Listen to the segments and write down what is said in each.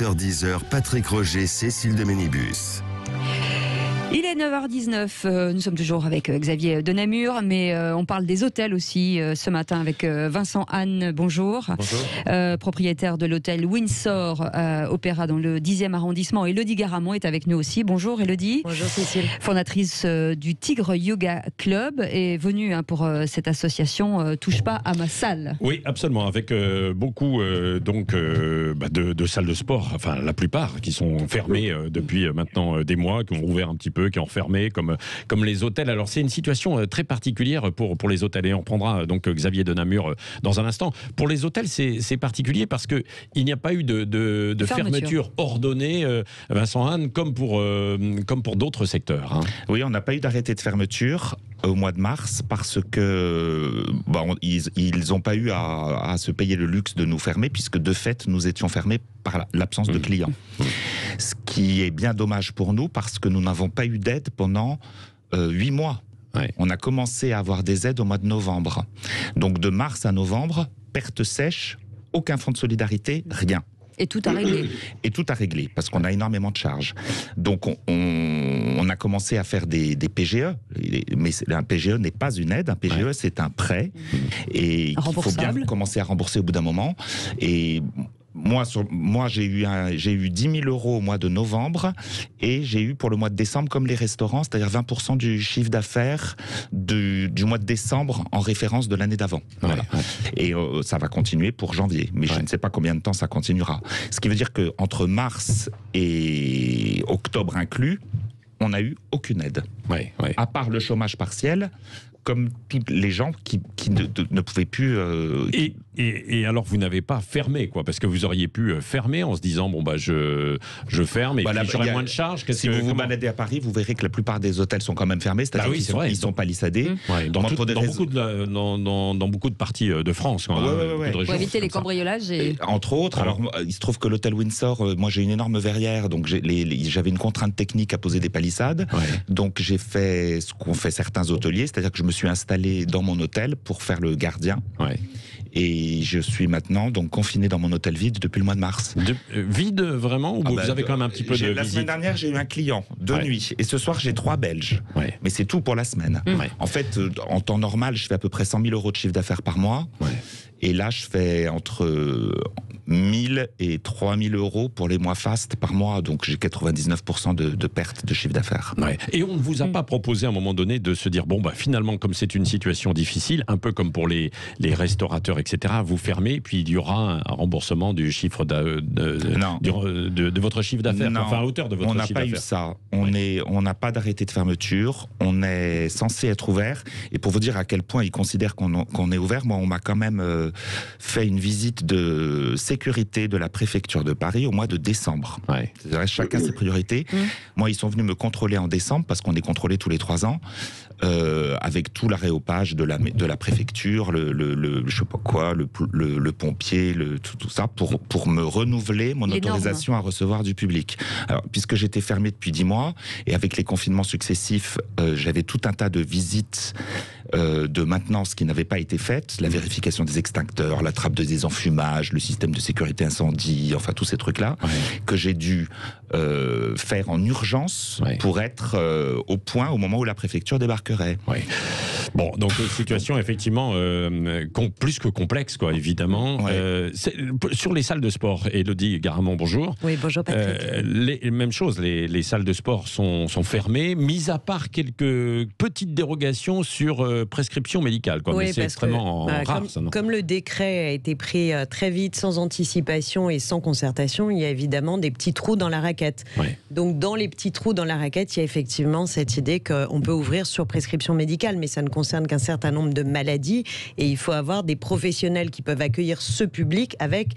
10h, Patrick Roger, Cécile de Ménibus. Il est 9h19, nous sommes toujours avec Xavier de Namur, mais on parle des hôtels aussi ce matin avec Vincent Anne, bonjour. Bonjour. Propriétaire de l'hôtel Windsor Opéra dans le 10e arrondissement. Élodie Garamond est avec nous aussi. Bonjour Élodie. Bonjour Cécile. Fondatrice du Tigre Yoga Club est venue pour cette association Touche pas à ma salle. Oui, absolument, avec beaucoup de salles de sport, enfin la plupart qui sont fermées depuis maintenant des mois, qui ont rouvert un petit peu, qui ont fermé comme les hôtels. Alors c'est une situation très particulière pour les hôtels et on reprendra donc Xavier de Namur dans un instant. Pour les hôtels c'est particulier parce que il n'y a pas eu de fermeture ordonnée, Vincent Anne, comme pour d'autres secteurs. Oui, on n'a pas eu d'arrêté de fermeture au mois de mars parce que ils n'ont pas eu à se payer le luxe de nous fermer puisque de fait nous étions fermés par l'absence de clients. Ce qui est bien dommage pour nous parce que nous n'avons pas eu d'aide pendant 8 mois. Ouais. On a commencé à avoir des aides au mois de novembre. Donc de mars à novembre, perte sèche, aucun fonds de solidarité, rien. Et tout a réglé. Et tout a réglé, parce qu'on a énormément de charges. Donc on a commencé à faire des PGE, mais un PGE n'est pas une aide, un PGE c'est un prêt, et il faut bien commencer à rembourser au bout d'un moment. Et moi j'ai eu 10 000 euros au mois de novembre, et j'ai eu pour le mois de décembre, comme les restaurants, c'est-à-dire 20% du chiffre d'affaires du mois de décembre en référence de l'année d'avant. Voilà. Et ça va continuer pour janvier, mais je ne sais pas combien de temps ça continuera. Ce qui veut dire qu'entre mars et octobre inclus, on n'a eu aucune aide. À part le chômage partiel, comme tous les gens qui ne pouvaient plus... Et alors, vous n'avez pas fermé, quoi, parce que vous auriez pu fermer en se disant, je ferme et puis j'aurai moins de charges. Si vous vous baladez à Paris, vous verrez que la plupart des hôtels sont quand même fermés, c'est-à-dire qu'ils sont palissadés. Dans beaucoup de parties de France. Pour éviter les cambriolages. Entre autres, alors il se trouve que l'hôtel Windsor, moi j'ai une énorme verrière, donc j'avais une contrainte technique à poser des palissades. Donc j'ai fait ce qu'ont fait certains hôteliers, c'est-à-dire que je me suis installé dans mon hôtel pour faire le gardien. Et je suis maintenant donc confiné dans mon hôtel vide depuis le mois de mars. Vide vraiment, ou vous avez quand même un petit peu de visite? La semaine dernière, j'ai eu un client de nuit, et ce soir, j'ai 3 Belges. Mais c'est tout pour la semaine. En fait, en temps normal, je fais à peu près 100 000 euros de chiffre d'affaires par mois. Et là, je fais entre 1 000 et 3 000 euros pour les mois fastes par mois. Donc, j'ai 99% de perte de chiffre d'affaires. Et on ne vous a pas proposé à un moment donné de se dire, finalement, comme c'est une situation difficile, un peu comme pour les restaurateurs, etc., vous fermez, puis il y aura un remboursement du chiffre de votre chiffre d'affaires, enfin à hauteur de votre chiffre d'affaires. On n'a pas eu ça. On n'a pas d'arrêté de fermeture. On est censé être ouvert. Et pour vous dire à quel point ils considèrent qu'on est ouvert, moi, on m'a quand même fait une visite de sécurité de la préfecture de Paris au mois de décembre. Chacun ses priorités. Moi, ils sont venus me contrôler en décembre, parce qu'on est contrôlé tous les 3 ans, avec tout l'aréopage de la préfecture, je sais pas quoi, le pompier, tout ça, pour me renouveler mon autorisation à recevoir du public. Alors, puisque j'étais fermé depuis 10 mois, et avec les confinements successifs, j'avais tout un tas de visites de maintenance qui n'avaient pas été faites, la vérification des extincteurs, la trappe de désenfumage, le système de sécurité incendie, enfin tous ces trucs-là, que j'ai dû faire en urgence pour être au point au moment où la préfecture débarquerait. Bon, donc situation effectivement plus que complexe, quoi, évidemment. Sur les salles de sport, Élodie Garamond, bonjour. Oui, bonjour Patrick. Même chose, les salles de sport sont fermées, mis à part quelques petites dérogations sur prescription médicale, quoi. Mais c'est extrêmement rare, ça, non ? Comme le décret a été pris très vite, sans anticipation et sans concertation, il y a évidemment des petits trous dans la raquette. Donc dans les petits trous dans la raquette, il y a effectivement cette idée qu'on peut ouvrir sur prescription médicale, mais ça ne concerne qu'un certain nombre de maladies, et il faut avoir des professionnels qui peuvent accueillir ce public avec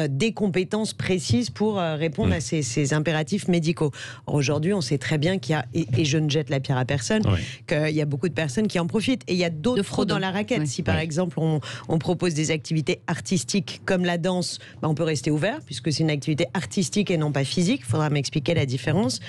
des compétences précises pour répondre à ces impératifs médicaux. Aujourd'hui, on sait très bien qu'il y a, et je ne jette la pierre à personne, qu'il y a beaucoup de personnes qui en profitent, et il y a d'autres fraudes dans la raquette. Si par exemple on propose des activités artistiques comme la danse, on peut rester ouvert puisque c'est une activité artistique et non pas physique. Il faudra m'expliquer la différence.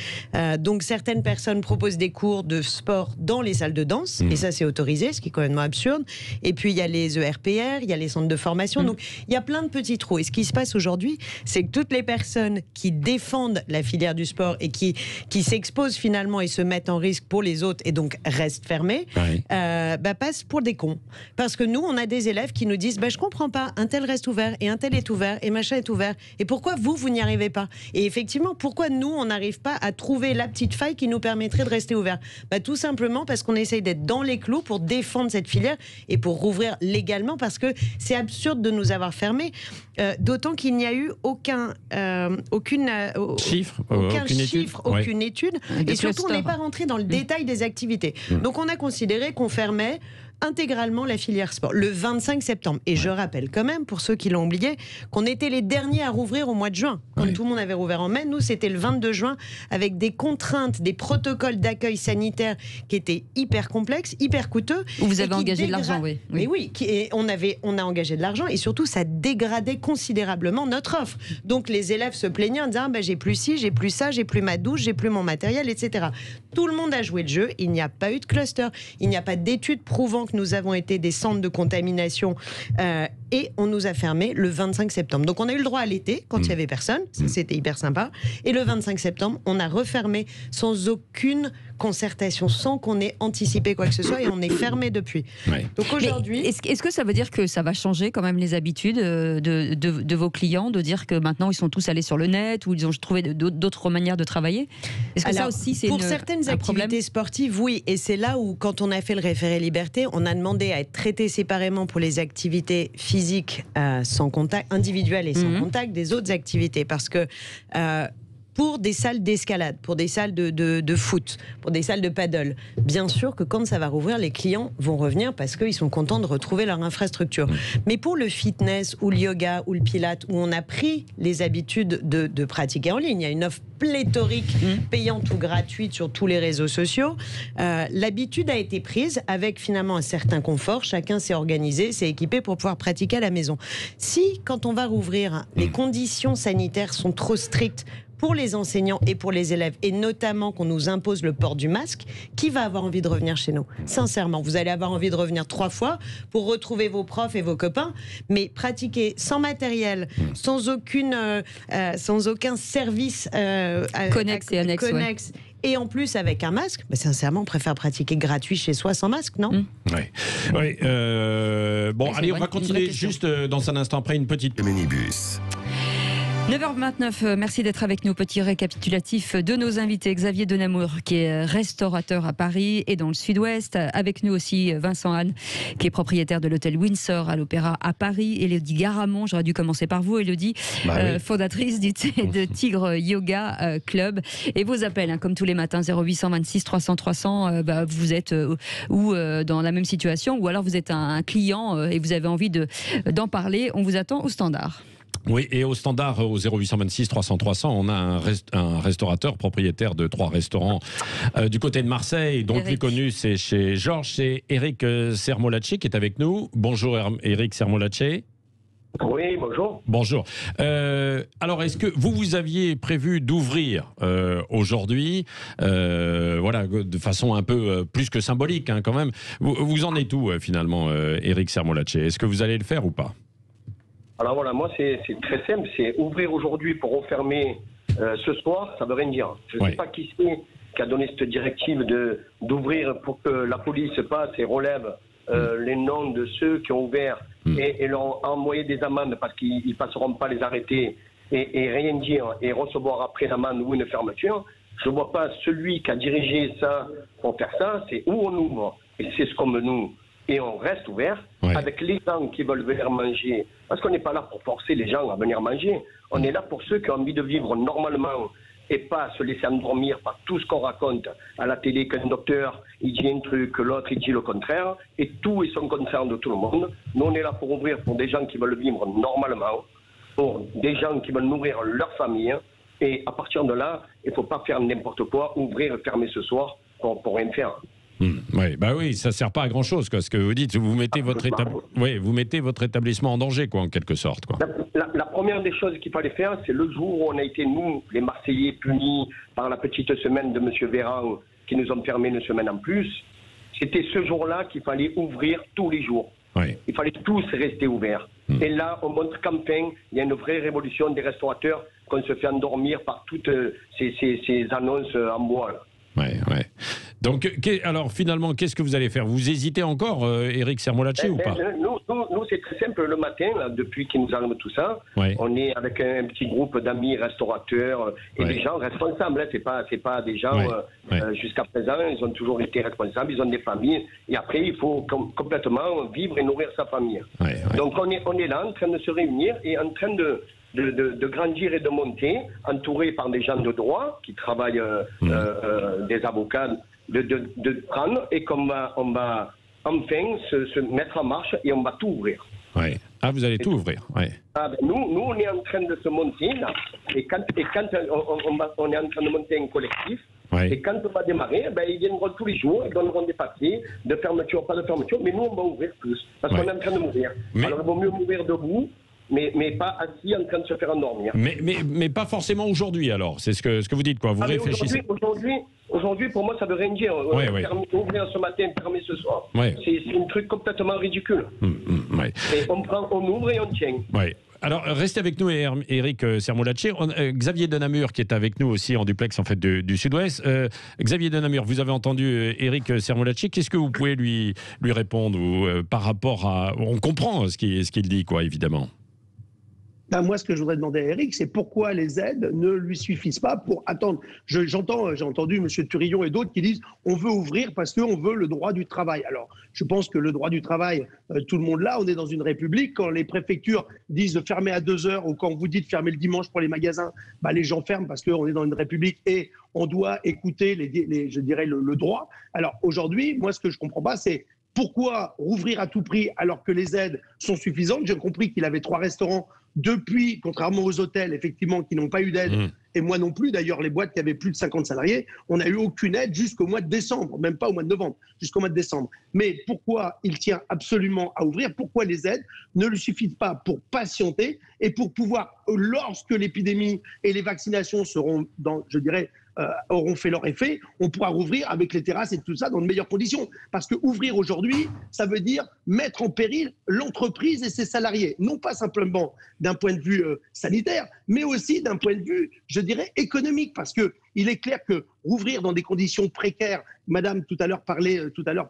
Donc certaines personnes proposent des cours de sport dans les salles de danse, et ça c'est autorisé. autorisés, ce qui est complètement absurde. Et puis il y a les ERPR, il y a les centres de formation. Donc il y a plein de petits trous. Et ce qui se passe aujourd'hui, c'est que toutes les personnes qui défendent la filière du sport et qui s'exposent finalement et se mettent en risque pour les autres et donc restent fermés, passent pour des cons. Parce que nous, on a des élèves qui nous disent je comprends pas, un tel reste ouvert et un tel est ouvert et machin est ouvert. Et pourquoi vous n'y arrivez pas? Et effectivement, pourquoi nous, on n'arrive pas à trouver la petite faille qui nous permettrait de rester ouvert? Tout simplement parce qu'on essaye d'être dans les clous pour défendre cette filière et pour rouvrir légalement, parce que c'est absurde de nous avoir fermés, d'autant qu'il n'y a eu aucun chiffre, aucune étude, et surtout on n'est pas rentré dans le détail des activités. Donc on a considéré qu'on fermait intégralement la filière sport le 25 septembre. Et je rappelle quand même, pour ceux qui l'ont oublié, qu'on était les derniers à rouvrir au mois de juin. Quand tout le monde avait rouvert en mai, nous, c'était le 22 juin, avec des contraintes, des protocoles d'accueil sanitaire qui étaient hyper complexes, hyper coûteux. Où vous avez engagé de l'argent, oui. Mais oui, on a engagé de l'argent, et surtout, ça dégradait considérablement notre offre. Donc les élèves se plaignaient en disant j'ai plus ci, j'ai plus ça, j'ai plus ma douche, j'ai plus mon matériel, etc. Tout le monde a joué le jeu. Il n'y a pas eu de cluster. Il n'y a pas d'études prouvant que nous avons été des centres de contamination, et on nous a fermés le 25 septembre. Donc on a eu le droit à l'été quand il n'y avait personne, c'était hyper sympa, et le 25 septembre on a refermé sans aucune concertation, sans qu'on ait anticipé quoi que ce soit, et on est fermé depuis. Donc aujourd'hui... Est-ce que ça veut dire que ça va changer quand même les habitudes de vos clients, de dire que maintenant ils sont tous allés sur le net, ou ils ont trouvé d'autres manières de travailler? Est-ce que ça aussi c'est pour certaines activités sportives, oui, et c'est là où, quand on a fait le référé liberté, on a demandé à être traité séparément pour les activités physiques sans contact, individuelles et sans contact, des autres activités, parce que pour des salles d'escalade, pour des salles de foot, pour des salles de paddle, bien sûr que quand ça va rouvrir, les clients vont revenir parce qu'ils sont contents de retrouver leur infrastructure. Mais pour le fitness ou le yoga ou le pilate, où on a pris les habitudes de pratiquer en ligne, il y a une offre pléthorique, payante ou gratuite sur tous les réseaux sociaux, l'habitude a été prise avec finalement un certain confort. Chacun s'est organisé, s'est équipé pour pouvoir pratiquer à la maison. Si, quand on va rouvrir, les conditions sanitaires sont trop strictes pour les enseignants et pour les élèves, et notamment qu'on nous impose le port du masque, qui va avoir envie de revenir chez nous? Sincèrement, vous allez avoir envie de revenir 3 fois pour retrouver vos profs et vos copains, mais pratiquer sans matériel, sans aucun service connexe et annexe, et en plus avec un masque, sincèrement, on préfère pratiquer gratuit chez soi sans masque, non? Oui. Bon, allez, on va continuer juste dans un instant après une petite... Minibus. 9h29, merci d'être avec nous. Petit récapitulatif de nos invités. Xavier Denamour, qui est restaurateur à Paris et dans le Sud-Ouest. Avec nous aussi Vincent Hahn, qui est propriétaire de l'hôtel Windsor à l'Opéra à Paris. Élodie Garamond, j'aurais dû commencer par vous, Élodie, fondatrice de Tigre Yoga Club. Et vos appels, comme tous les matins, 0826 300 300, vous êtes dans la même situation, ou alors vous êtes un client et vous avez envie d'en parler. On vous attend au standard. Oui, et au standard, au 0826 300 300, on a un restaurateur propriétaire de 3 restaurants du côté de Marseille. Donc, plus connu, c'est chez Georges, c'est Eric Sermolacci qui est avec nous. Bonjour Eric Sermolacci. Oui, bonjour. Bonjour. Alors, est-ce que vous aviez prévu d'ouvrir aujourd'hui, de façon un peu plus que symbolique, quand même. Vous en êtes où, finalement, Eric Sermolacci? Est-ce que vous allez le faire ou pas? Alors voilà, moi c'est très simple, c'est ouvrir aujourd'hui pour refermer ce soir, ça veut rien dire. Je ne sais pas qui c'est qui a donné cette directive d'ouvrir pour que la police passe et relève les noms de ceux qui ont ouvert et leur envoyer des amendes parce qu'ils ne passeront pas les arrêter et rien dire et recevoir après l'amende ou une fermeture. Je ne vois pas celui qui a dirigé ça pour faire ça, c'est où on ouvre et c'est ce qu'on veut nous. Et on reste ouvert avec les gens qui veulent venir manger. Parce qu'on n'est pas là pour forcer les gens à venir manger. On est là pour ceux qui ont envie de vivre normalement et pas se laisser endormir par tout ce qu'on raconte à la télé, qu'un docteur il dit un truc, que l'autre il dit le contraire. Et tout est son concert de tout le monde. Nous on est là pour ouvrir pour des gens qui veulent vivre normalement, pour des gens qui veulent nourrir leur famille. Et à partir de là, il ne faut pas faire n'importe quoi, ouvrir et fermer ce soir pour rien faire. Oui, ça sert pas à grand chose, ce que vous dites. Vous mettez votre établissement en danger, en quelque sorte. La première des choses qu'il fallait faire, c'est le jour où on a été, nous, les Marseillais, punis par la petite semaine de M. Véran, qui nous ont fermé une semaine en plus. c'était ce jour-là qu'il fallait ouvrir tous les jours. Ouais. Il fallait tous rester ouverts. Et là, on montre qu'enfin, il y a une vraie révolution des restaurateurs, qu'on se fait endormir par toutes ces annonces en bois. Là. Ouais. Donc, alors finalement, qu'est-ce que vous allez faire? Vous hésitez encore, Éric Sermolacci, ou pas? Nous, c'est très simple. Le matin, là, depuis qu'il nous arrive tout ça, on est avec un petit groupe d'amis restaurateurs et des gens responsables. Hein. C'est pas des gens jusqu'à présent, ils ont toujours été responsables, ils ont des familles. Et après, il faut complètement vivre et nourrir sa famille. Donc, on est là en train de se réunir et en train de grandir et de monter, entouré par des gens de droit qui travaillent, des avocats, de prendre et qu'on va, on va enfin se mettre en marche et on va tout ouvrir. Ouais. Ah, vous allez tout ouvrir. Ouais. Ah, ben nous, on est en train de se monter là, et quand on est en train de monter un collectif. Et quand on va démarrer, ben, ils viendront tous les jours, ils donneront des papiers de fermeture, pas de fermeture, mais nous on va ouvrir tous, parce qu'on est en train de mourir. Alors il vaut mieux mourir debout. Mais pas assis en train de se faire endormir. Mais pas forcément aujourd'hui alors, c'est ce que vous dites quoi, vous réfléchissez. Aujourd'hui, pour moi, ça veut rien dire. Ouvrir ce matin, fermer ce soir. C'est un truc complètement ridicule. Et on ouvre et on tient. Alors, restez avec nous, Éric Sermolacci. Xavier de Namur, qui est avec nous aussi en duplex en fait, du Sud-Ouest. Xavier de Namur, vous avez entendu Éric Sermolacci. Qu'est-ce que vous pouvez lui répondre par rapport à... On comprend ce qu'il dit, quoi, évidemment. Ben moi, ce que je voudrais demander à Éric, c'est pourquoi les aides ne lui suffisent pas pour attendre. J'ai entendu M. Turillon et d'autres qui disent on veut ouvrir parce qu'on veut le droit du travail. Alors, je pense que le droit du travail, tout le monde là, on est dans une république. Quand les préfectures disent de fermer à 2 heures ou quand vous dites fermer le dimanche pour les magasins, ben les gens ferment parce qu'on est dans une république et on doit écouter, je dirais, le droit. Alors, aujourd'hui, moi, ce que je ne comprends pas, c'est pourquoi rouvrir à tout prix alors que les aides sont suffisantes. J'ai compris qu'il avait 3 restaurants depuis, contrairement aux hôtels, effectivement, qui n'ont pas eu d'aide, et moi non plus, d'ailleurs, les boîtes qui avaient plus de 50 salariés, on n'a eu aucune aide jusqu'au mois de décembre, même pas au mois de novembre, jusqu'au mois de décembre. Mais pourquoi il tient absolument à ouvrir? Pourquoi les aides ne lui suffisent pas pour patienter et pour pouvoir, lorsque l'épidémie et les vaccinations seront, auront fait leur effet, on pourra rouvrir avec les terrasses et tout ça dans de meilleures conditions. Parce que ouvrir aujourd'hui, ça veut dire mettre en péril l'entreprise et ses salariés. Non pas simplement d'un point de vue sanitaire, mais aussi d'un point de vue, je dirais, économique. Parce qu'il est clair que rouvrir dans des conditions précaires, Madame tout à l'heure parlait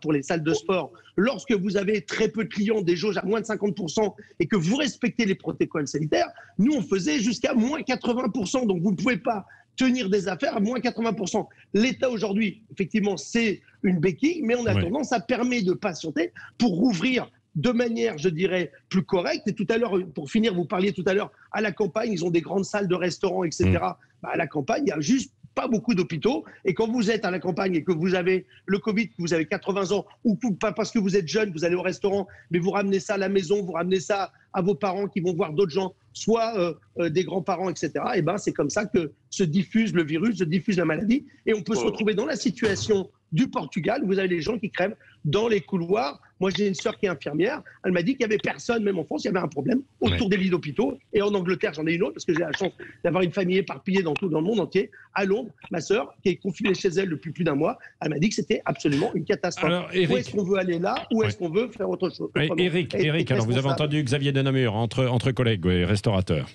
pour les salles de sport, lorsque vous avez très peu de clients, des jauges à moins de 50% et que vous respectez les protocoles sanitaires, nous on faisait jusqu'à moins 80%. Donc vous ne pouvez pas tenir des affaires à moins 80%. L'État aujourd'hui, effectivement, c'est une béquille, mais en attendant, ça permet de patienter pour rouvrir de manière, je dirais, plus correcte. Et tout à l'heure, pour finir, vous parliez tout à l'heure, à la campagne, ils ont des grandes salles de restaurants, etc. Bah, à la campagne, il y a juste pas beaucoup d'hôpitaux. Et quand vous êtes à la campagne et que vous avez le Covid, que vous avez 80 ans, ou pas parce que vous êtes jeune, vous allez au restaurant, mais vous ramenez ça à la maison, vous ramenez ça à vos parents qui vont voir d'autres gens, soit des grands-parents, etc. Et ben c'est comme ça que se diffuse le virus, se diffuse la maladie. Et on peut se retrouver dans la situation du Portugal, où vous avez les gens qui crèvent dans les couloirs. Moi, j'ai une sœur qui est infirmière. Elle m'a dit qu'il n'y avait personne, même en France, il y avait un problème autour des lits d'hôpitaux. Et en Angleterre, j'en ai une autre, parce que j'ai la chance d'avoir une famille éparpillée dans le monde entier. À Londres, ma sœur, qui est confinée chez elle depuis plus d'un mois, elle m'a dit que c'était absolument une catastrophe. Alors, Eric, où est-ce qu'on veut aller là? Ou est-ce qu'on veut faire autre chose? Eric, alors vous avez entendu Xavier de Namur, entre collègues et restaurateurs.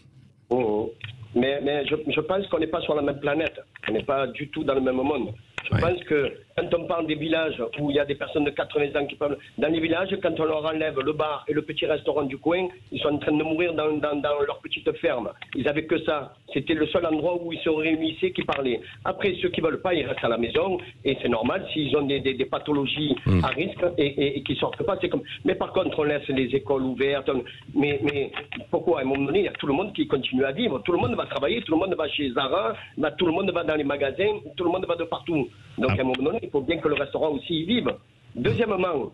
Mais je pense qu'on n'est pas sur la même planète. On n'est pas du tout dans le même monde. Je pense que quand on parle des villages où il y a des personnes de 80 ans qui parlent, dans les villages, quand on leur enlève le bar et le petit restaurant du coin, ils sont en train de mourir dans leur petite ferme. Ils n'avaient que ça. C'était le seul endroit où ils se réunissaient, qui parlaient. Après, ceux qui ne veulent pas, ils restent à la maison. Et c'est normal s'ils ont des pathologies à risque et qui ne sortent pas. C'est comme... Mais par contre, on laisse les écoles ouvertes. Mais pourquoi? À un moment donné, il y a tout le monde qui continue à vivre. Tout le monde va travailler, tout le monde va chez Zara, tout le monde va dans les magasins, tout le monde va de partout. Donc à un moment donné, il faut bien que le restaurant aussi y vive. Deuxièmement,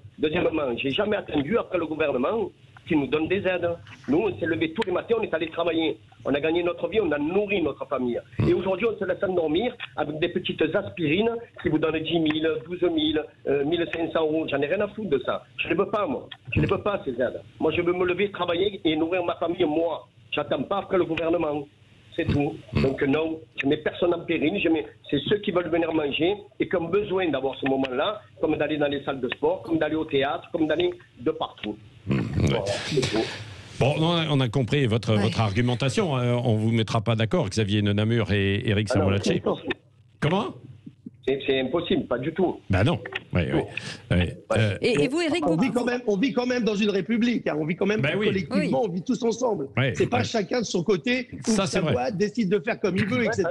j'ai jamais attendu après le gouvernement qui nous donne des aides. Nous, on s'est levé tous les matins, on est allé travailler. On a gagné notre vie, on a nourri notre famille. Et aujourd'hui, on se laisse endormir avec des petites aspirines qui vous donnent 10 000, 12 000, 1 500 euros. J'en ai rien à foutre de ça. Je ne les veux pas, moi. Je ne les veux pas, ces aides. Moi, je veux me lever, travailler et nourrir ma famille, moi. J'attends pas après le gouvernement. c'est tout. Donc non, je mets personne en péril, c'est ceux qui veulent venir manger et qui ont besoin d'avoir ce moment-là, comme d'aller dans les salles de sport, comme d'aller au théâtre, comme d'aller de partout. Voilà, c'est tout. Bon, on a compris votre argumentation. On ne vous mettra pas d'accord, Xavier Nenamur et Éric Sermolacci. Comment ? C'est impossible, pas du tout. Ben non. Et vous, Éric, on vit quand même dans une république. Hein. On vit quand même collectivement, on vit tous ensemble. C'est pas chacun de son côté où sa boîte décide de faire comme il veut, etc.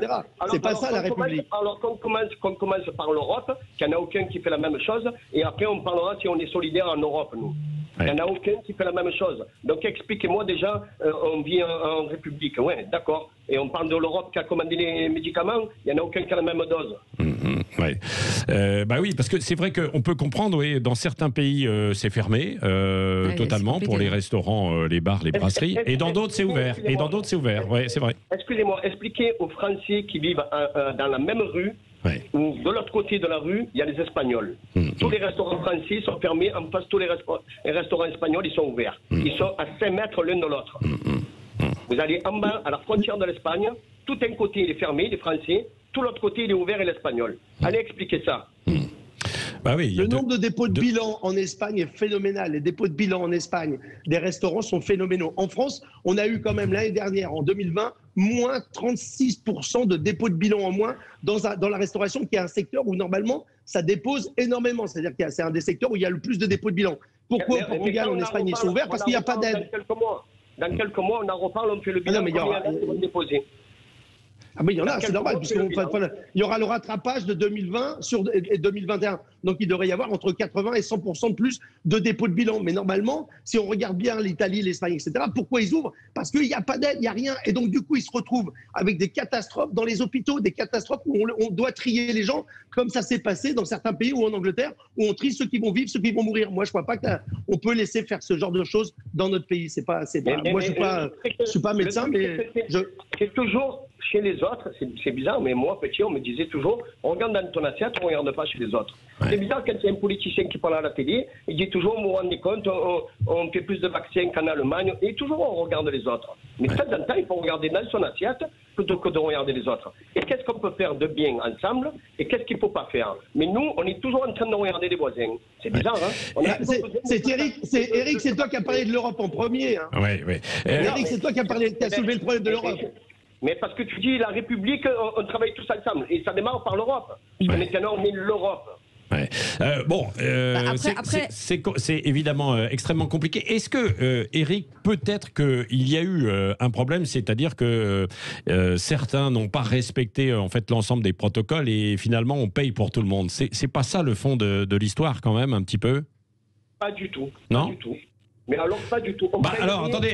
C'est pas ça la république. Alors qu'on commence par l'Europe, qu'il n'y en a aucun qui fait la même chose, et après on parlera si on est solidaire en Europe, nous. Il n'y en a aucun qui fait la même chose. Donc expliquez-moi déjà, on vit en république. Oui, d'accord. Et on parle de l'Europe qui a commandé les médicaments, il n'y en a aucun qui a la même dose. Oui, parce que c'est vrai qu'on peut comprendre, dans certains pays c'est fermé totalement pour les restaurants, les bars, les brasseries, et dans d'autres c'est ouvert. C'est vrai. Excusez-moi, expliquez aux Français qui vivent dans la même rue, où de l'autre côté de la rue, il y a les Espagnols. Tous les restaurants français sont fermés, en face tous les restaurants espagnols, ils sont ouverts. Ils sont à 5 mètres l'un de l'autre. Vous allez en bas, à la frontière de l'Espagne, tout un côté il est fermé, les Français, tout l'autre côté il est ouvert et l'Espagnol. Allez expliquer ça. Le nombre de dépôts de bilan en Espagne est phénoménal. Les dépôts de bilan en Espagne des restaurants sont phénoménaux. En France, on a eu quand même l'année dernière, en 2020, moins 36% de dépôts de bilan en moins dans la restauration, qui est un secteur où normalement ça dépose énormément. C'est-à-dire que c'est un des secteurs où il y a le plus de dépôts de bilan. Pourquoi au Portugal, en Espagne, ils sont ouverts? Parce qu'il n'y a pas d'aide. Dans quelques mois, on en reparle, on fait le bilan. Déposer. Ah mais il y en a, c'est normal, puisqu'il y aura le rattrapage de 2020 et 2021. Donc il devrait y avoir entre 80 et 100% de plus de dépôts de bilan. Mais normalement, si on regarde bien l'Italie, l'Espagne, etc., pourquoi ils ouvrent? Parce qu'il n'y a pas d'aide, il n'y a rien. Et donc du coup, ils se retrouvent avec des catastrophes dans les hôpitaux, des catastrophes où on doit trier les gens, comme ça s'est passé dans certains pays ou en Angleterre, où on trie ceux qui vont vivre, ceux qui vont mourir. Moi, je ne crois pas qu'on peut laisser faire ce genre de choses dans notre pays. Moi, je ne suis pas médecin, mais c'est toujours chez les autres, c'est bizarre, mais moi, petit, on me disait toujours, on regarde dans ton assiette, on ne regarde pas chez les autres. C'est bizarre quand c'est un politicien qui parle à la télé, il dit toujours, vous vous rendez compte, on fait plus de vaccins qu'en Allemagne, et toujours on regarde les autres. Mais de temps en temps, il faut regarder dans son assiette plutôt que de regarder les autres. Et qu'est-ce qu'on peut faire de bien ensemble, et qu'est-ce qu'il ne faut pas faire? Mais nous, on est toujours en train de regarder les voisins. C'est bizarre, hein? C'est Éric, c'est toi qui as parlé de l'Europe en premier. Hein. Éric, c'est toi qui as soulevé le problème de l'Europe. Mais parce que tu dis la République, on travaille tous ensemble. Et ça démarre par l'Europe. Maintenant, on est l'Europe. C'est évidemment extrêmement compliqué. Est-ce que, Éric, peut-être qu'il y a eu un problème, c'est-à-dire que certains n'ont pas respecté en fait l'ensemble des protocoles et finalement on paye pour tout le monde. C'est pas ça le fond de l'histoire quand même, un petit peu? Pas du tout. Non. Pas du tout. Mais alors, pas du tout.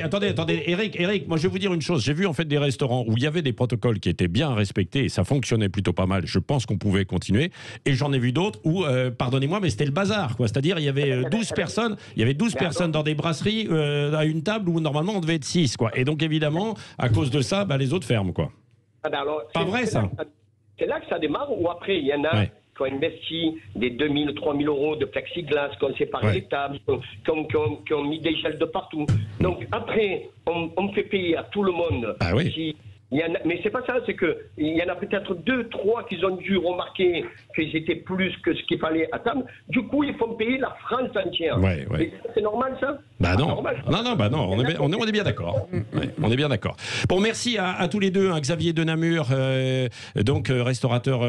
Attendez, Éric, moi je vais vous dire une chose. J'ai vu en fait des restaurants où il y avait des protocoles qui étaient bien respectés et ça fonctionnait plutôt pas mal. Je pense qu'on pouvait continuer. Et j'en ai vu d'autres où, pardonnez-moi, mais c'était le bazar, quoi. C'est-à-dire, il y avait 12 personnes, dans des brasseries à une table où normalement on devait être 6, quoi. Et donc évidemment, à cause de ça, les autres ferment, quoi. Pas vrai, ça? C'est là que ça démarre, ou après, il y en a. Qui ont investi des 2 000, 3 000 euros de plexiglas, qui ont séparé les tables, qui ont mis des gels de partout. Donc après, on fait payer à tout le monde. Mais c'est pas ça, c'est qu'il y en a peut-être 2, 3 qui ont dû remarquer qu'ils étaient plus que ce qu'il fallait à table. Du coup, ils font payer la France entière. C'est normal, ça? Non. On est bien d'accord. On est bien d'accord. Bon, merci à tous les deux, hein, Xavier Nenamur, donc restaurateur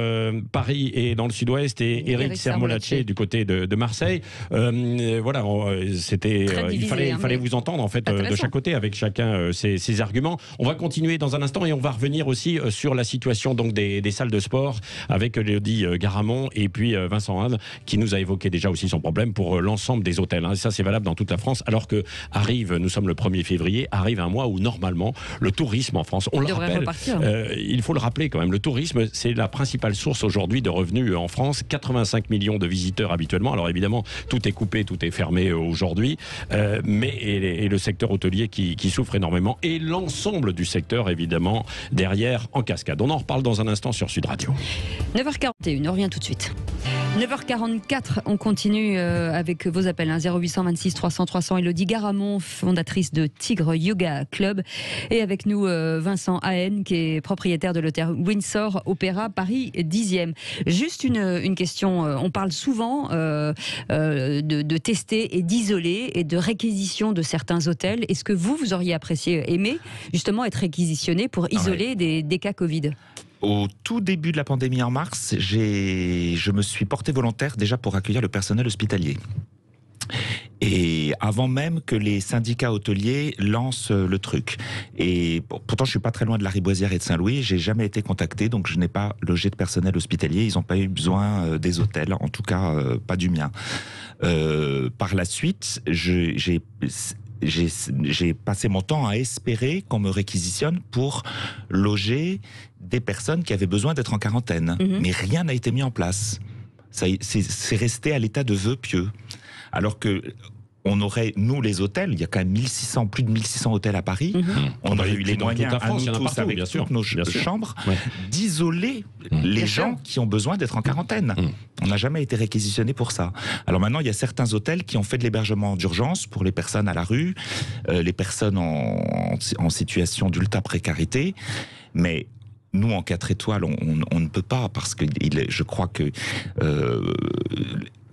Paris et dans le Sud-Ouest, et Éric Sermolacci du côté de Marseille. Voilà, il fallait vous entendre en fait de chaque côté avec chacun ses arguments. On va continuer dans un instant et on va revenir aussi sur la situation donc des salles de sport avec Élodie Garamond et puis Vincent Hahn qui nous a évoqué déjà aussi son problème pour l'ensemble des hôtels. Hein. Ça, c'est valable dans toute la France. Alors que nous sommes le 1er février, arrive un mois où normalement le tourisme en France, on le rappelle, il faut le rappeler quand même, le tourisme c'est la principale source aujourd'hui de revenus en France. 85 millions de visiteurs habituellement. Alors évidemment, tout est coupé, tout est fermé aujourd'hui, mais le secteur hôtelier qui souffre énormément et l'ensemble du secteur évidemment derrière en cascade. On en reparle dans un instant sur Sud Radio. 9h41, on revient tout de suite. 9h44, on continue avec vos appels, 0826 300 300. Élodie Garamond, fondatrice de Tigre Yoga Club. Et avec nous, Vincent Haen, qui est propriétaire de l'hôtel Windsor Opéra Paris 10e. Juste une question, on parle souvent de tester et d'isoler et de réquisition de certains hôtels. Est-ce que vous auriez aimé justement être réquisitionné pour isoler des cas Covid ? Au tout début de la pandémie en mars, je me suis porté volontaire déjà pour accueillir le personnel hospitalier. Et avant même que les syndicats hôteliers lancent le truc. Et pourtant, je suis pas très loin de la Riboisière et de Saint-Louis. J'ai jamais été contacté, donc je n'ai pas logé de personnel hospitalier. Ils n'ont pas eu besoin des hôtels, en tout cas pas du mien. Par la suite, j'ai passé mon temps à espérer qu'on me réquisitionne pour loger des personnes qui avaient besoin d'être en quarantaine. Mais rien n'a été mis en place. C'est resté à l'état de vœu pieux. Alors que on aurait, nous les hôtels, il y a quand même plus de 1600 hôtels à Paris, on aurait eu les moyens à nous tous, avec toutes nos chambres, d'isoler les gens qui ont besoin d'être en quarantaine. On n'a jamais été réquisitionné pour ça. Alors maintenant, il y a certains hôtels qui ont fait de l'hébergement d'urgence pour les personnes à la rue, les personnes en situation d'ultra précarité, mais nous, en 4 étoiles, on ne peut pas, parce que je crois que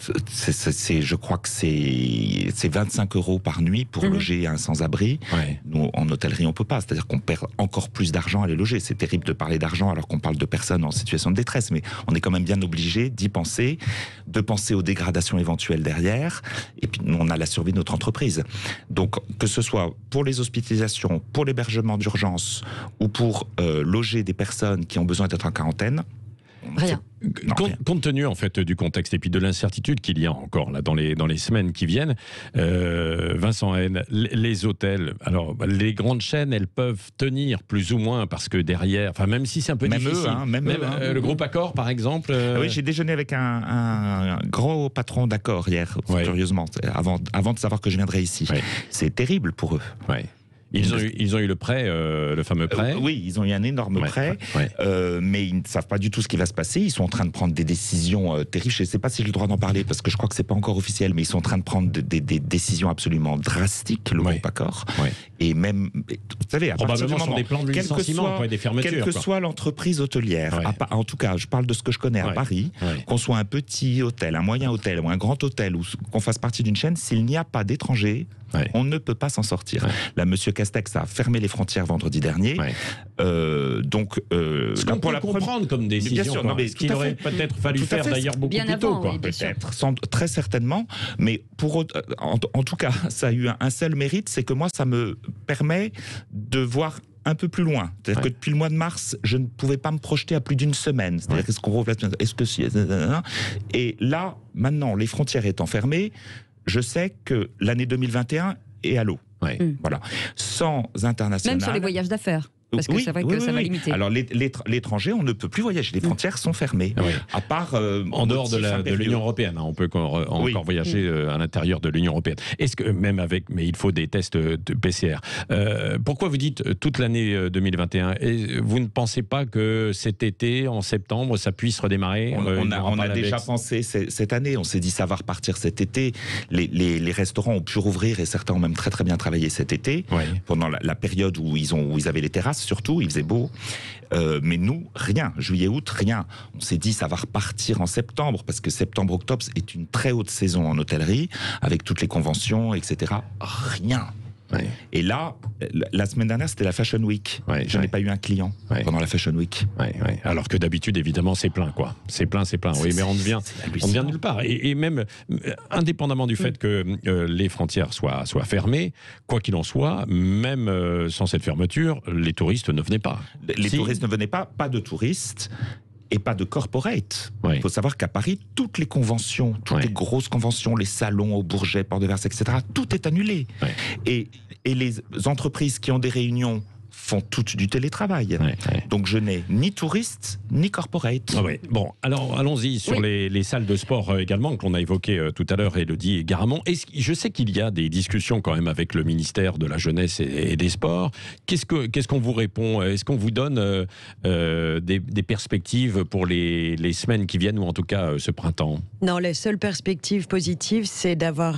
je crois que c'est 25 € par nuit pour loger un sans-abri. Nous, en hôtellerie, on peut pas. C'est-à-dire qu'on perd encore plus d'argent à les loger. C'est terrible de parler d'argent alors qu'on parle de personnes en situation de détresse, mais on est quand même bien obligé d'y penser, de penser aux dégradations éventuelles derrière. Et puis, nous, on a la survie de notre entreprise. Donc, que ce soit pour les hospitalisations, pour l'hébergement d'urgence ou pour loger des personnes qui ont besoin d'être en quarantaine, rien. Compte tenu en fait du contexte et puis de l'incertitude qu'il y a encore là dans les semaines qui viennent, Vincent Haen, les hôtels, alors les grandes chaînes, elles peuvent tenir plus ou moins parce que derrière, enfin même si c'est un peu difficile, le groupe Accor par exemple. Oui, j'ai déjeuné avec un gros patron d'Accor hier, curieusement, avant de savoir que je viendrais ici. C'est terrible pour eux. Ils ont eu le prêt, le fameux prêt. Oui, ils ont eu un énorme prêt, mais ils ne savent pas du tout ce qui va se passer. Ils sont en train de prendre des décisions terribles. Je ne sais pas si j'ai le droit d'en parler parce que je crois que c'est pas encore officiel, mais ils sont en train de prendre des décisions absolument drastiques, le groupe Accor. Et même, vous savez, à partir du moment, des plans de licenciement, des fermetures, quelle que soit l'entreprise hôtelière, en tout cas, je parle de ce que je connais à Paris, qu'on soit un petit hôtel, un moyen hôtel ou un grand hôtel, ou qu'on fasse partie d'une chaîne, s'il n'y a pas d'étrangers, on ne peut pas s'en sortir. Là, Monsieur Castex a fermé les frontières vendredi dernier. Donc, ce qu'on peut comprendre comme décision. Bien sûr, non, mais ce qu'il aurait peut-être fallu faire d'ailleurs beaucoup plus tôt. Peut-être, très certainement. Mais en tout cas, ça a eu un seul mérite, c'est que moi, ça me permet de voir un peu plus loin. C'est-à-dire que depuis le mois de mars, je ne pouvais pas me projeter à plus d'une semaine. C'est-à-dire et là, maintenant, les frontières étant fermées, je sais que l'année 2021 est à l'eau. Voilà. Sans international. Même sur les voyages d'affaires. Parce que c'est vrai que ça va limiter. Alors l'étranger, on ne peut plus voyager. Les frontières sont fermées. À part en dehors de l'Union européenne, on peut encore voyager à l'intérieur de l'Union européenne. Est-ce que même mais il faut des tests de PCR. Pourquoi vous dites toute l'année 2021 et vous ne pensez pas que cet été, en septembre, ça puisse redémarrer? On a déjà pensé cette année. On s'est dit ça va repartir cet été. Les restaurants ont pu rouvrir et certains ont même très très bien travaillé cet été pendant la période où ils avaient les terrasses. Surtout, il faisait beau. Mais nous, rien. Juillet, août, rien. On s'est dit, ça va repartir en septembre, parce que septembre-octobre est une très haute saison en hôtellerie, avec toutes les conventions, etc. Rien. Et là, la semaine dernière, c'était la Fashion Week. Je n'ai pas eu un client pendant la Fashion Week. Alors que d'habitude, évidemment, c'est plein, quoi. C'est plein. Oui, mais on ne vient nulle part. Et même, indépendamment du fait que les frontières soient fermées, quoi qu'il en soit, même sans cette fermeture, les touristes ne venaient pas. Touristes ne venaient pas de touristes. Et pas de corporate. Il faut savoir qu'à Paris, toutes les conventions, toutes les grosses conventions, les salons au Bourget, Port de Versailles, etc., tout est annulé. Et les entreprises qui ont des réunions font toutes du télétravail. Donc je n'ai ni touriste, ni corporate. Ah ouais. Bon, alors allons-y sur les salles de sport également, que l'on a évoqué tout à l'heure, Élodie Garamond. Je sais qu'il y a des discussions quand même avec le ministère de la Jeunesse et des Sports. Qu'est-ce qu'on vous répond? Est-ce qu'on vous donne des perspectives pour les semaines qui viennent, ou en tout cas ce printemps? Non, la seule perspective positive, c'est d'avoir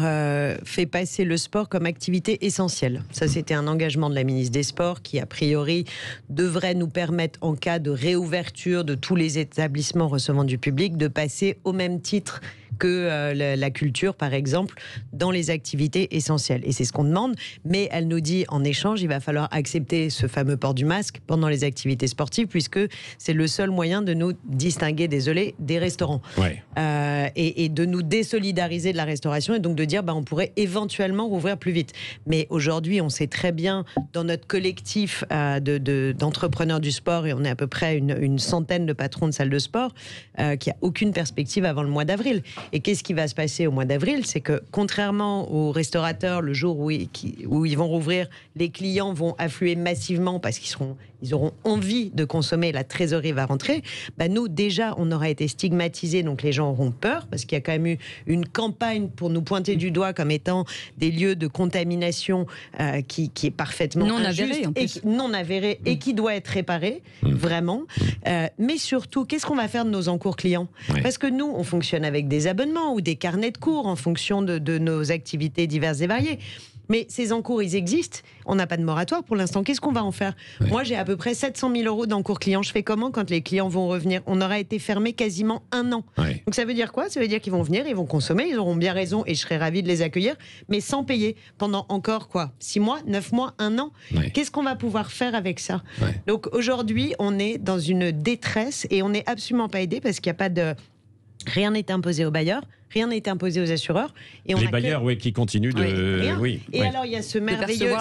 fait passer le sport comme activité essentielle. Ça, c'était un engagement de la ministre des Sports qui, a priori, devrait nous permettre, en cas de réouverture de tous les établissements recevant du public, de passer au même titre que la culture, par exemple, dans les activités essentielles. Et c'est ce qu'on demande, mais elle nous dit, en échange, il va falloir accepter ce fameux port du masque pendant les activités sportives, puisque c'est le seul moyen de nous distinguer, désolé, des restaurants. Ouais. Et de nous désolidariser de la restauration, et donc de dire, on pourrait éventuellement rouvrir plus vite. Mais aujourd'hui, on sait très bien, dans notre collectif d'entrepreneurs du sport, et on est à peu près une centaine de patrons de salles de sport, qu'il n'y a aucune perspective avant le mois d'avril. Et qu'est-ce qui va se passer au mois d'avril? C'est que, contrairement aux restaurateurs, le jour où ils vont rouvrir, les clients vont affluer massivement parce qu'ils auront envie de consommer, la trésorerie va rentrer. Nous, déjà, on aura été stigmatisés, donc les gens auront peur, parce qu'il y a quand même eu une campagne pour nous pointer du doigt comme étant des lieux de contamination qui est parfaitement non avéré et qui doit être réparé, vraiment. Mais surtout, qu'est-ce qu'on va faire de nos encours clients? Parce que nous, on fonctionne avec des abonnements ou des carnets de cours en fonction de nos activités diverses et variées. Mais ces encours, ils existent. On n'a pas de moratoire pour l'instant. Qu'est-ce qu'on va en faire? Moi, j'ai à peu près 700 000 euros d'encours clients. Je fais comment quand les clients vont revenir? On aura été fermé quasiment 1 an. Donc ça veut dire quoi? Ça veut dire qu'ils vont venir, ils vont consommer, ils auront bien raison et je serai ravie de les accueillir, mais sans payer pendant encore 6 mois, 9 mois, 1 an. Qu'est-ce qu'on va pouvoir faire avec ça? Donc aujourd'hui, on est dans une détresse et on n'est absolument pas aidé parce qu'il n'y a pas de... Rien n'est imposé aux bailleurs, rien n'est imposé aux assureurs. Et on les bailleurs, qui continuent de... Alors, il y a ce merveilleux...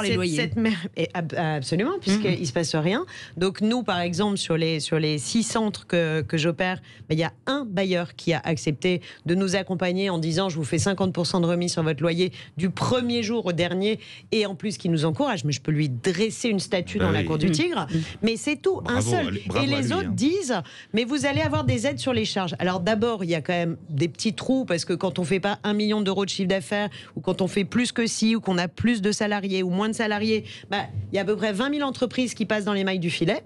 Absolument, puisqu'il ne se passe rien. Donc, nous, par exemple, sur les 6 centres que j'opère, il y a un bailleur qui a accepté de nous accompagner en disant « Je vous fais 50% de remise sur votre loyer du premier jour au dernier » et en plus, qui nous encourage. Mais je peux lui dresser une statue dans la cour du Tigre. Mais c'est tout, un seul. Et les autres disent « Mais vous allez avoir des aides sur les charges. » Alors, d'abord, il y a quand même des petits trous, parce que quand on fait pas 1 million d'euros de chiffre d'affaires, ou quand on fait plus que ci, ou qu'on a plus de salariés ou moins de salariés, il y a à peu près 20 000 entreprises qui passent dans les mailles du filet.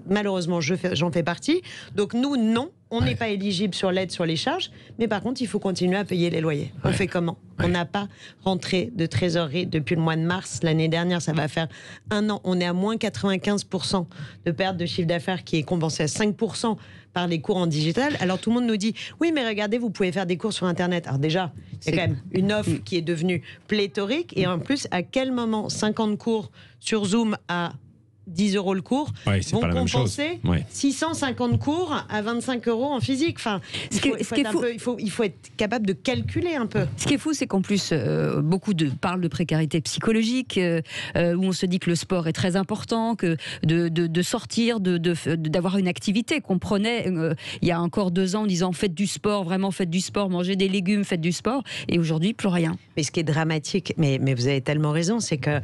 Malheureusement, j'en fais partie. Donc nous, non, on n'est pas éligible sur l'aide sur les charges, mais par contre, il faut continuer à payer les loyers. On fait comment? On n'a pas rentré de trésorerie depuis le mois de mars. L'année dernière, ça va faire 1 an. On est à moins 95% de perte de chiffre d'affaires qui est compensé à 5% par les cours en digital. Alors tout le monde nous dit oui, mais regardez, vous pouvez faire des cours sur Internet. Alors déjà, il y a quand même une offre qui est devenue pléthorique, et en plus, à quel moment 50 cours sur Zoom à 10 euros le cours vont compenser 650 cours à 25 euros en physique. Enfin, il faut être capable de calculer un peu. Ce qui est fou, c'est qu'en plus, beaucoup parlent de précarité psychologique, où on se dit que le sport est très important, que de sortir, d'avoir une activité qu'on prenait il y a encore 2 ans en disant faites du sport, vraiment faites du sport, mangez des légumes, faites du sport, et aujourd'hui plus rien. Mais ce qui est dramatique, mais vous avez tellement raison, c'est que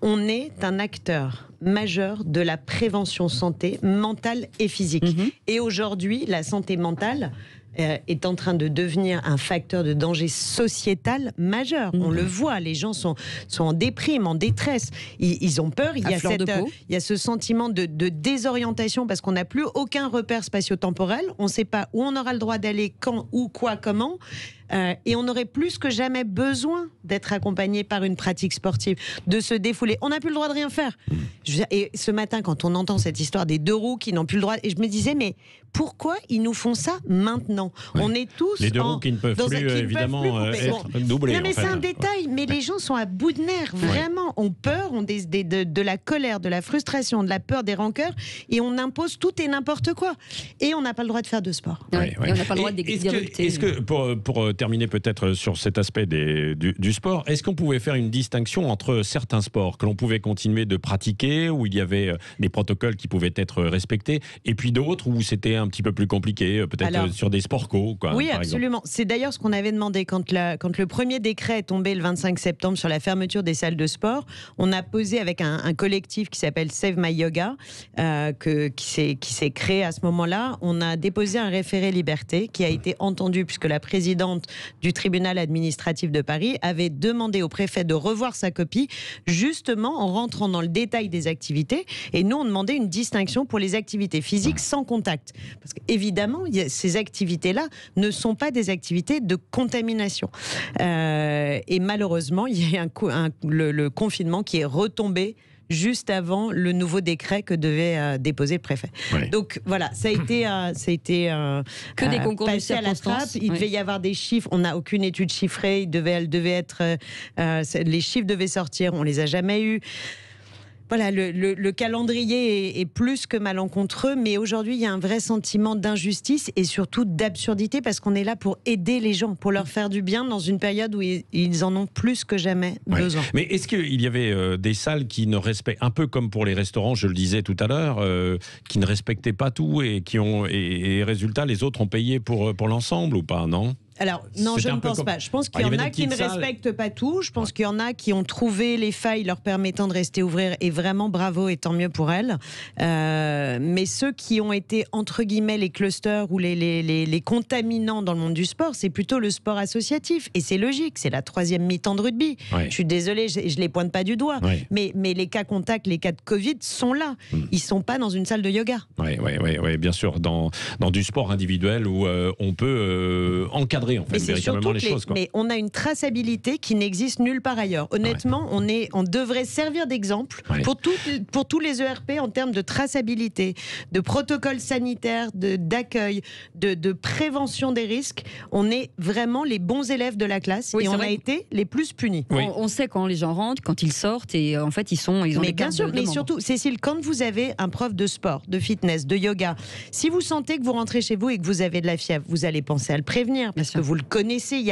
on est un acteur majeur de la prévention santé mentale et physique. Et aujourd'hui, la santé mentale est en train de devenir un facteur de danger sociétal majeur. On le voit, les gens sont en déprime, en détresse. Ils ont peur. Il y a ce sentiment de désorientation parce qu'on n'a plus aucun repère spatio-temporel. On ne sait pas où on aura le droit d'aller, quand, où, quoi, comment. Et on aurait plus que jamais besoin d'être accompagné par une pratique sportive, de se défouler. On n'a plus le droit de rien faire. Et ce matin, quand on entend cette histoire des 2 roues qui n'ont plus le droit, et je me disais, mais pourquoi ils nous font ça maintenant? On est tous les 2 roues qui ne peuvent plus, évidemment, être doublées. Non, mais c'est un détail, mais les gens sont à bout de nerfs, vraiment, ont peur, ont de la colère, de la frustration, de la peur, des rancœurs, et on impose tout et n'importe quoi. Et on n'a pas le droit de faire de sport. Et on n'a pas le droit d'exécuter. Est-ce que pour terminer peut-être sur cet aspect du sport, est-ce qu'on pouvait faire une distinction entre certains sports que l'on pouvait continuer de pratiquer, où il y avait des protocoles qui pouvaient être respectés, et puis d'autres où c'était un petit peu plus compliqué, peut-être sur des sports co, quoi, oui, par absolument. C'est d'ailleurs ce qu'on avait demandé quand le premier décret est tombé le 25 septembre sur la fermeture des salles de sport. On a posé avec un collectif qui s'appelle Save My Yoga, qui s'est créé à ce moment-là. On a déposé un référé liberté qui a été entendu puisque la présidente du tribunal administratif de Paris avait demandé au préfet de revoir sa copie, justement en rentrant dans le détail des activités. Et nous, on demandait une distinction pour les activités physiques sans contact. Parce qu'évidemment, ces activités-là ne sont pas des activités de contamination. Et malheureusement, il y a le confinement qui est retombé juste avant le nouveau décret que devait déposer le préfet. Ouais. Donc voilà, ça a été que des concours passé de à la trappe. Il devait y avoir des chiffres. On n'a aucune étude chiffrée. Elle devait être, les chiffres devaient sortir. On les a jamais eus. Voilà, le calendrier est plus que malencontreux, mais aujourd'hui, il y a un vrai sentiment d'injustice et surtout d'absurdité parce qu'on est là pour aider les gens, pour leur faire du bien dans une période où ils en ont plus que jamais besoin. Mais est-ce qu'il y avait des salles qui ne respectent, un peu comme pour les restaurants, je le disais tout à l'heure, qui ne respectaient pas tout et résultat, les autres ont payé pour l'ensemble ou pas, non ? Alors, non, je ne pense pas. Je pense qu'il y en a qui ne respectent pas tout. Je pense qu'il y en a qui ont trouvé les failles leur permettant de rester ouvrir. Et vraiment, bravo et tant mieux pour elles. Mais ceux qui ont été, entre guillemets, les clusters ou les contaminants dans le monde du sport, c'est plutôt le sport associatif. Et c'est logique. C'est la 3e mi-temps de rugby. Ouais. Je suis désolée, je ne les pointe pas du doigt. Ouais. Mais les cas contacts, les cas de Covid sont là. Ils ne sont pas dans une salle de yoga. Oui, bien sûr. Dans du sport individuel où on peut encadrer en fait, véritablement les choses. Mais on a une traçabilité qui n'existe nulle part ailleurs. Honnêtement, on devrait servir d'exemple pour tous les ERP en termes de traçabilité, de protocole sanitaire, d'accueil, de prévention des risques. On est vraiment les bons élèves de la classe et on a été les plus punis. Oui. On sait quand les gens rentrent, quand ils sortent et en fait ils ont mais bien sûr, mais surtout, Cécile, quand vous avez un prof de sport, de fitness, de yoga, si vous sentez que vous rentrez chez vous et que vous avez de la fièvre, vous allez penser à le prévenir parce que vous le connaissez, il y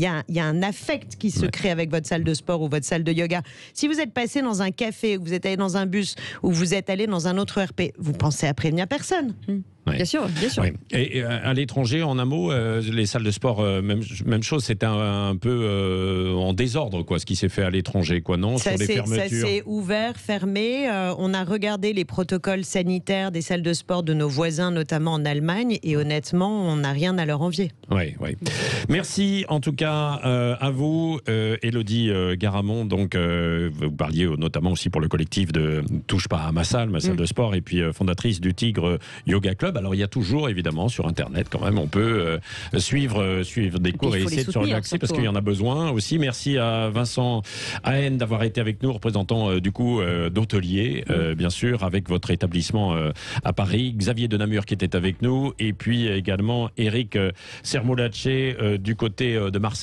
a un affect qui se crée avec votre salle de sport ou votre salle de yoga. Si vous êtes passé dans un café, ou vous êtes allé dans un bus, ou vous êtes allé dans un autre ERP, vous pensez à prévenir personne. Ouais. Bien sûr. Oui. Et à l'étranger, en un mot, les salles de sport, même chose, c'était un peu en désordre, quoi, ce qui s'est fait à l'étranger, quoi, non, sur les fermetures. Ça s'est ouvert, fermé. On a regardé les protocoles sanitaires des salles de sport de nos voisins, notamment en Allemagne, et honnêtement, on n'a rien à leur envier. Oui. Merci en tout cas à vous, Élodie Garamond. Donc, vous parliez notamment aussi pour le collectif de Touche pas à ma salle de sport, et puis fondatrice du Tigre Yoga Club. Alors il y a toujours évidemment sur internet quand même on peut suivre des cours et essayer de se relaxer parce qu'il y en a besoin aussi. Merci à Vincent Haen d'avoir été avec nous, représentant du coup d'Hôtelier bien sûr avec votre établissement à Paris, Xavier de Namur qui était avec nous et puis également Eric Sermolacci du côté de Marseille.